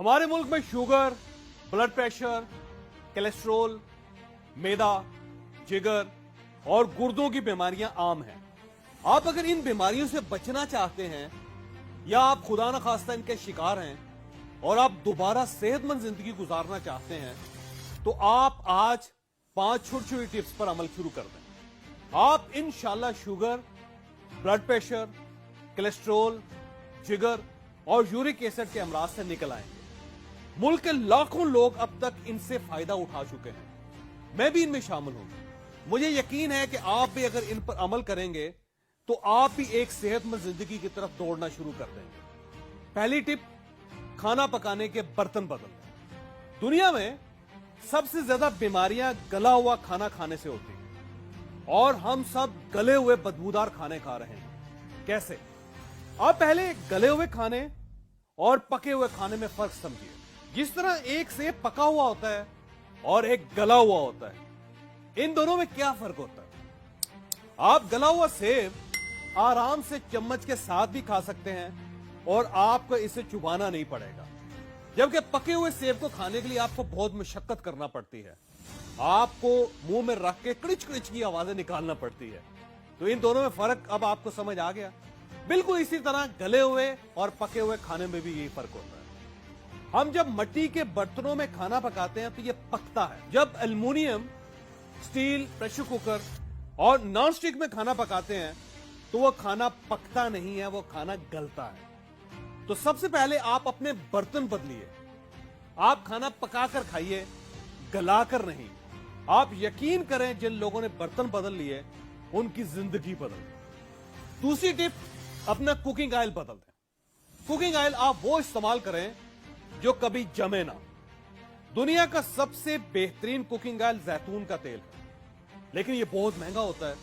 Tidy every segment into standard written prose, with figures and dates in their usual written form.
हमारे मुल्क में शुगर, ब्लड प्रेशर, कोलेस्ट्रॉल, मैदा, जिगर और गुर्दों की बीमारियां आम हैं। आप अगर इन बीमारियों से बचना चाहते हैं या आप खुदा न खास्ता इनके शिकार हैं और आप दोबारा सेहतमंद जिंदगी गुजारना चाहते हैं तो आप आज 5 छोटी-छोटी टिप्स पर अमल शुरू कर दें। आप इंशाल्लाह शुगर, ब्लड प्रेशर, कोलेस्ट्रॉल, जिगर और यूरिक एसिड के अमराज से निकल आएंगे। मुल्क के लाखों लोग अब तक इनसे फायदा उठा चुके हैं, मैं भी इनमें शामिल हूं। मुझे यकीन है कि आप भी अगर इन पर अमल करेंगे तो आप भी एक सेहतमंद जिंदगी की तरफ दौड़ना शुरू कर देंगे। पहली टिप, खाना पकाने के बर्तन बदल। दुनिया में सबसे ज्यादा बीमारियां गला हुआ खाना खाने से होती हैं और हम सब गले हुए बदबूदार खाने खा रहे हैं। कैसे? आप पहले गले हुए खाने और पके हुए खाने में फर्क समझिए। जिस तरह एक सेब पका हुआ होता है और एक गला हुआ होता है, इन दोनों में क्या फर्क होता है? आप गला हुआ सेब आराम से चम्मच के साथ भी खा सकते हैं और आपको इसे चुबाना नहीं पड़ेगा, जबकि पके हुए सेब को खाने के लिए आपको बहुत मशक्कत करना पड़ती है। आपको मुंह में रख के क्रिच क्रिच की आवाजें निकालना पड़ती है। तो इन दोनों में फर्क अब आपको समझ आ गया। बिल्कुल इसी तरह गले हुए और पके हुए खाने में भी यही फर्क होता है। हम जब मिट्टी के बर्तनों में खाना पकाते हैं तो ये पकता है। जब एल्युमिनियम, स्टील, प्रेशर कुकर और नॉन स्टिक में खाना पकाते हैं तो वो खाना पकता नहीं है, वो खाना गलता है। तो सबसे पहले आप अपने बर्तन बदलिए। आप खाना पकाकर खाइए, गलाकर नहीं। आप यकीन करें, जिन लोगों ने बर्तन बदल लिए उनकी जिंदगी बदल गई। दूसरी टिप, अपना कुकिंग ऑयल बदल दें। कुकिंग ऑयल आप वो इस्तेमाल करें जो कभी जमे ना। दुनिया का सबसे बेहतरीन कुकिंग ऑयल जैतून का तेल है, लेकिन ये बहुत महंगा होता है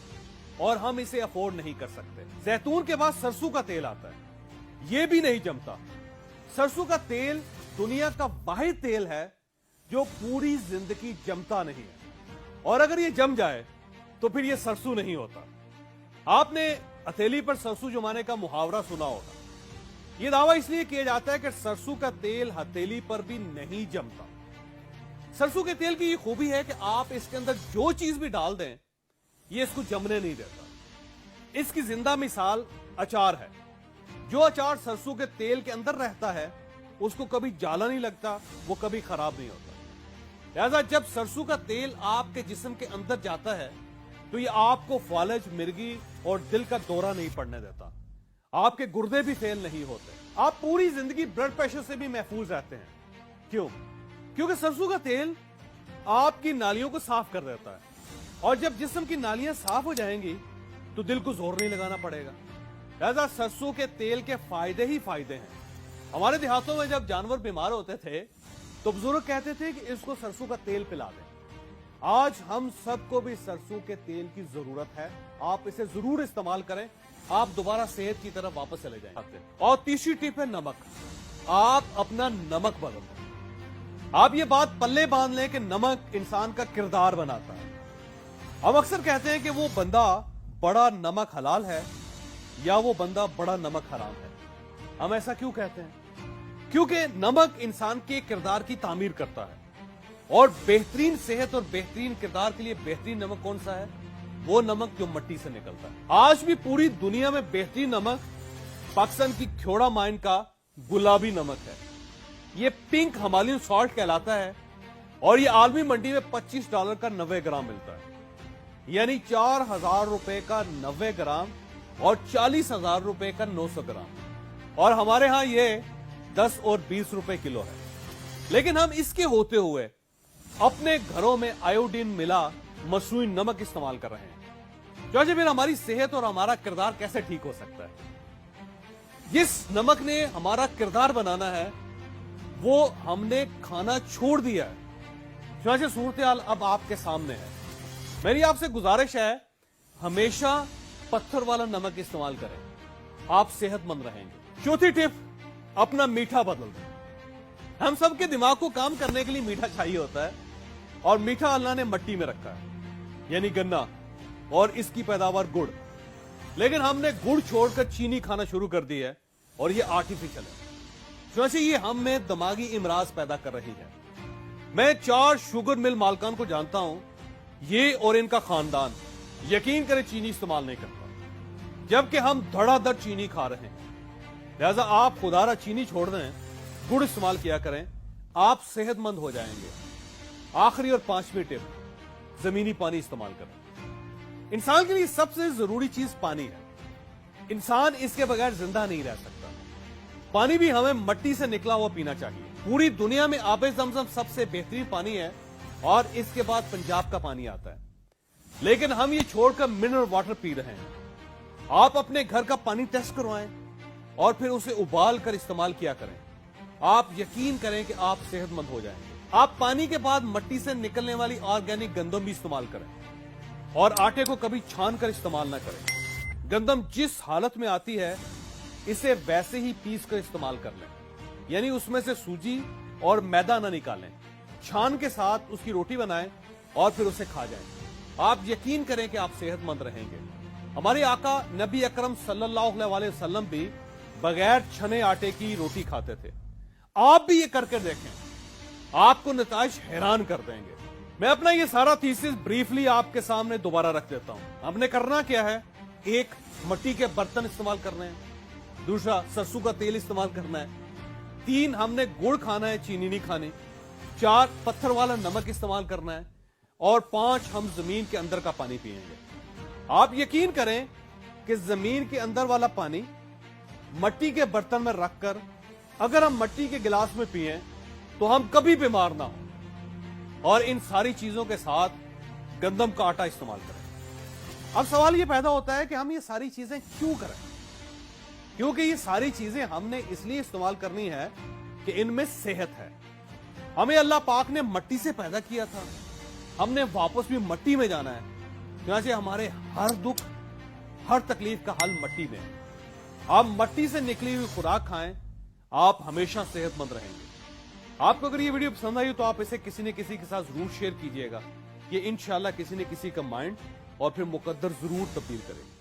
और हम इसे अफोर्ड नहीं कर सकते। जैतून के बाद सरसों का तेल आता है, ये भी नहीं जमता। सरसों का तेल दुनिया का वाहिद तेल है जो पूरी जिंदगी जमता नहीं है, और अगर ये जम जाए तो फिर ये सरसों नहीं होता। आपने हथेली पर सरसों जमाने का मुहावरा सुना होगा। यह दावा इसलिए किया जाता है कि सरसों का तेल हथेली पर भी नहीं जमता। सरसों के तेल की ये खूबी है कि आप इसके अंदर जो चीज भी डाल दें, ये इसको जमने नहीं देता। इसकी जिंदा मिसाल अचार है। जो अचार सरसों के तेल के अंदर रहता है उसको कभी जाला नहीं लगता, वो कभी खराब नहीं होता। लिहाजा जब सरसों का तेल आपके जिस्म के अंदर जाता है तो ये आपको फालज, मिर्गी और दिल का दौरा नहीं पड़ने देता। आपके गुर्दे भी फेल नहीं होते। आप पूरी जिंदगी ब्लड प्रेशर से भी महफूज रहते हैं। क्यों? क्योंकि सरसों का तेल आपकी नालियों को साफ कर देता है, और जब जिस्म की नालियां साफ हो जाएंगी तो दिल को जोर नहीं लगाना पड़ेगा। लिहाजा सरसों के तेल के फायदे ही फायदे हैं। हमारे देहातों में जब जानवर बीमार होते थे तो बुजुर्ग कहते थे कि इसको सरसों का तेल पिला दें। आज हम सबको भी सरसों के तेल की जरूरत है। आप इसे जरूर इस्तेमाल करें, आप दोबारा सेहत की तरफ वापस चले जाएंगे। और तीसरी टिप है नमक। आप अपना नमक बदल दें। आप ये बात पल्ले बांध लें कि नमक इंसान का किरदार बनाता है। हम अक्सर कहते हैं कि वो बंदा बड़ा नमक हलाल है या वो बंदा बड़ा नमक हराम है। हम ऐसा क्यों कहते हैं? क्योंकि नमक इंसान के किरदार की तामीर करता है, और बेहतरीन सेहत और बेहतरीन किरदार के लिए बेहतरीन नमक कौन सा है? वो नमक जो मिट्टी से निकलता है। आज भी पूरी दुनिया में बेहतरीन नमक पाकिस्तान की ख्योड़ा माइन का गुलाबी नमक है। ये पिंक हिमालयन सॉल्ट कहलाता है और ये आलमी मंडी में $25 का 90 ग्राम मिलता है, यानी 4000 रुपए का 90 ग्राम और 40,000 रुपए का 900 ग्राम। और हमारे यहां ये 10 और 20 रुपए किलो है। लेकिन हम इसके होते हुए अपने घरों में आयोडीन मिला मसनूई नमक इस्तेमाल कर रहे हैं। जो फिर हमारी सेहत और हमारा किरदार कैसे ठीक हो सकता है? जिस नमक ने हमारा किरदार बनाना है वो हमने खाना छोड़ दिया है। जो सूरत हाल अब आपके सामने है। मेरी आपसे गुजारिश है, हमेशा पत्थर वाला नमक इस्तेमाल करें, आप सेहतमंद रहेंगे। चौथी टिप, अपना मीठा बदल दें। हम सबके दिमाग को काम करने के लिए मीठा चाहिए होता है, और मीठा अल्लाह ने मिट्टी में रखा है, यानी गन्ना, और इसकी पैदावार गुड़। लेकिन हमने गुड़ छोड़कर चीनी खाना शुरू कर दी है और ये आर्टिफिशियल है। चुनाचे ये हम में दिमागी इमराज पैदा कर रही है। मैं 4 शुगर मिल मालकान को जानता हूं, ये और इनका खानदान यकीन करें चीनी इस्तेमाल नहीं करता, जबकि हम धड़ाधड़ चीनी खा रहे हैं। लिहाजा आप खुदारा चीनी छोड़ दें, गुड़ इस्तेमाल किया करें, आप सेहतमंद हो जाएंगे। आखिरी और 5वीं टिप, जमीनी पानी इस्तेमाल करें। इंसान के लिए सबसे जरूरी चीज पानी है। इंसान इसके बगैर जिंदा नहीं रह सकता। पानी भी हमें मट्टी से निकला हुआ पीना चाहिए। पूरी दुनिया में आबे ज़मज़म सबसे बेहतरीन पानी है और इसके बाद पंजाब का पानी आता है, लेकिन हम ये छोड़कर मिनरल वाटर पी रहे हैं। आप अपने घर का पानी टेस्ट करवाएं और फिर उसे उबाल कर इस्तेमाल किया करें। आप यकीन करें कि आप सेहतमंद हो जाएंगे। आप पानी के बाद मट्टी से निकलने वाली ऑर्गेनिक गंदम भी इस्तेमाल करें और आटे को कभी छान कर इस्तेमाल ना करें। गंदम जिस हालत में आती है इसे वैसे ही पीस कर इस्तेमाल कर लें, यानी उसमें से सूजी और मैदा ना निकालें। छान के साथ उसकी रोटी बनाएं और फिर उसे खा जाएं। आप यकीन करें कि आप सेहतमंद रहेंगे। हमारे आका नबी अकरम सल्लल्लाहु अलैहि वसल्लम भी बगैर छने आटे की रोटी खाते थे। आप भी ये करके देखें, आपको नताइज हैरान कर देंगे। मैं अपना ये सारा थीसिस ब्रीफली आपके सामने दोबारा रख देता हूं। हमने करना क्या है, एक, मट्टी के बर्तन इस्तेमाल करने हैं। दूसरा, सरसों का तेल इस्तेमाल करना है। 3, हमने गुड़ खाना है, चीनी नहीं खानी। 4, पत्थर वाला नमक इस्तेमाल करना है। और 5, हम जमीन के अंदर का पानी पिएंगे। आप यकीन करें कि जमीन के अंदर वाला पानी मट्टी के बर्तन में रखकर अगर हम मट्टी के गिलास में पिए तो हम कभी बीमार ना हो। और इन सारी चीजों के साथ गंदम का आटा इस्तेमाल करें। अब सवाल यह पैदा होता है कि हम ये सारी चीजें क्यों करें? क्योंकि ये सारी चीजें हमने इसलिए इस्तेमाल करनी है कि इनमें सेहत है। हमें अल्लाह पाक ने मट्टी से पैदा किया था, हमने वापस भी मट्टी में जाना है। चुनांचे हमारे हर दुख, हर तकलीफ का हल मट्टी में है। आप मट्टी से निकली हुई खुराक खाएं, आप हमेशा सेहतमंद रहेंगे। आपको अगर ये वीडियो पसंद आई हो तो आप इसे किसी न किसी के साथ जरूर शेयर कीजिएगा। ये इंशाल्लाह किसी न किसी का माइंड और फिर मुकद्दर जरूर तब्दील करेगा।